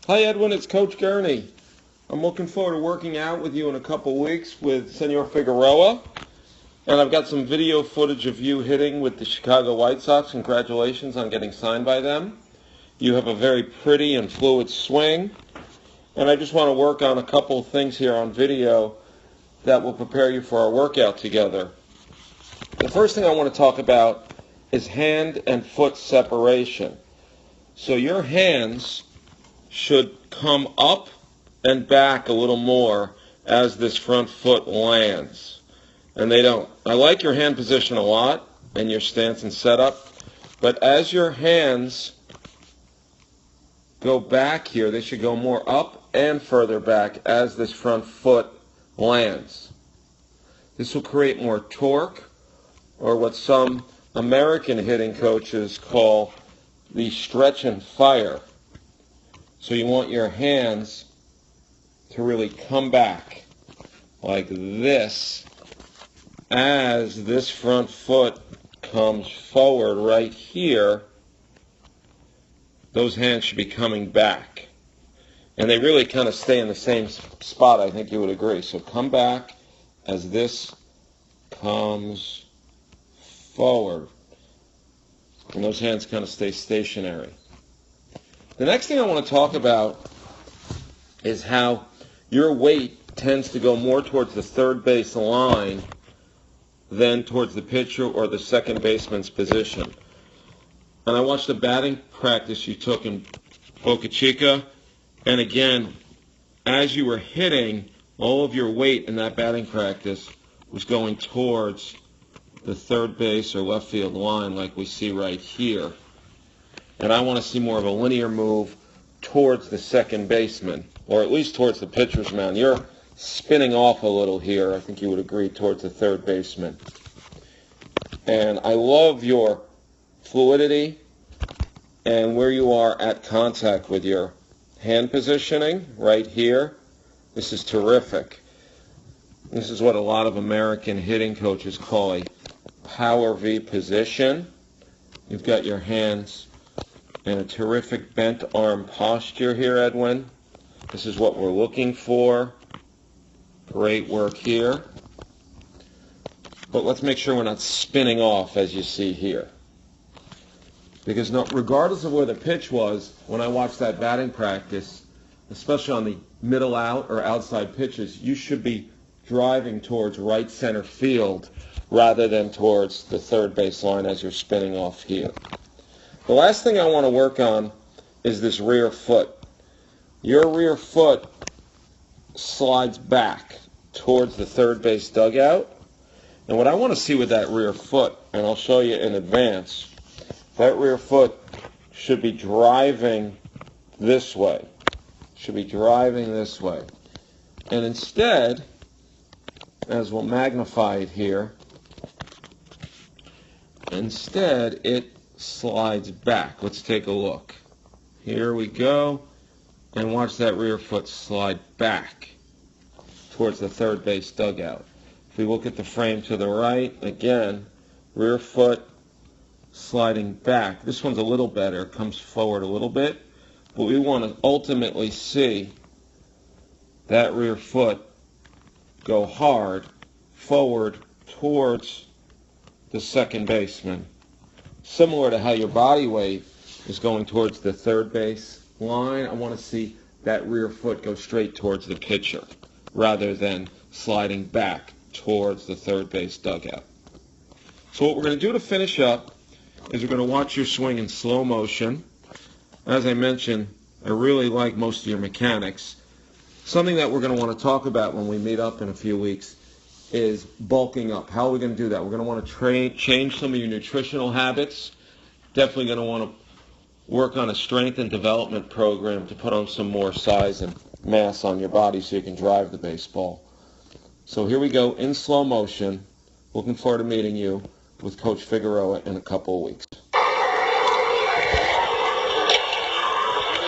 Hi Edwin, it's Coach Gurney. I'm looking forward to working out with you in a couple weeks with Senor Figueroa. And I've got some video footage of you hitting with the Chicago White Sox. Congratulations on getting signed by them. You have a very pretty and fluid swing. And I just want to work on a couple of things here on video that will prepare you for our workout together. The first thing I want to talk about is hand and foot separation. So your hands should come up and back a little more as this front foot lands. And they don't. I like your hand position a lot and your stance and setup, but as your hands go back here, they should go more up and further back as this front foot lands. This will create more torque, or what some American hitting coaches call the stretch and fire. So you want your hands to really come back like this as this front foot comes forward right here. Those hands should be coming back. And they really kind of stay in the same spot, I think you would agree. So come back as this comes forward. And those hands kind of stay stationary. The next thing I want to talk about is how your weight tends to go more towards the third base line than towards the pitcher or the second baseman's position. And I watched a batting practice you took in Boca Chica, and again, as you were hitting, all of your weight in that batting practice was going towards the third base or left field line like we see right here. And I want to see more of a linear move towards the second baseman, or at least towards the pitcher's mound. You're spinning off a little here, I think you would agree, towards the third baseman. And I love your fluidity and where you are at contact with your hand positioning right here. This is terrific. This is what a lot of American hitting coaches call a power V position. You've got your hands in a terrific bent arm posture here, Edwin. This is what we're looking for. Great work here. But let's make sure we're not spinning off as you see here. Because regardless of where the pitch was, when I watched that batting practice, especially on the middle out or outside pitches, you should be driving towards right center field rather than towards the third base line as you're spinning off here. The last thing I want to work on is this rear foot. Your rear foot slides back towards the third base dugout. And what I want to see with that rear foot, and I'll show you in advance, that rear foot should be driving this way. Should be driving this way. And instead, as we'll magnify it here, instead it slides back. Let's take a look. Here we go. And watch that rear foot slide back towards the third base dugout. If we look at the frame to the right, again, rear foot sliding back. This one's a little better, comes forward a little bit, but we want to ultimately see that rear foot go hard forward towards the second baseman. Similar to how your body weight is going towards the third base line, I want to see that rear foot go straight towards the pitcher rather than sliding back towards the third base dugout. So what we're going to do to finish up is we're going to watch your swing in slow motion. As I mentioned, I really like most of your mechanics. Something that we're going to want to talk about when we meet up in a few weeks is bulking up. How are we going to do that? We're going to want to change some of your nutritional habits. Definitely going to want to work on a strength and development program to put on some more size and mass on your body so you can drive the baseball. So here we go in slow motion. Looking forward to meeting you with Coach Figueroa in a couple of weeks.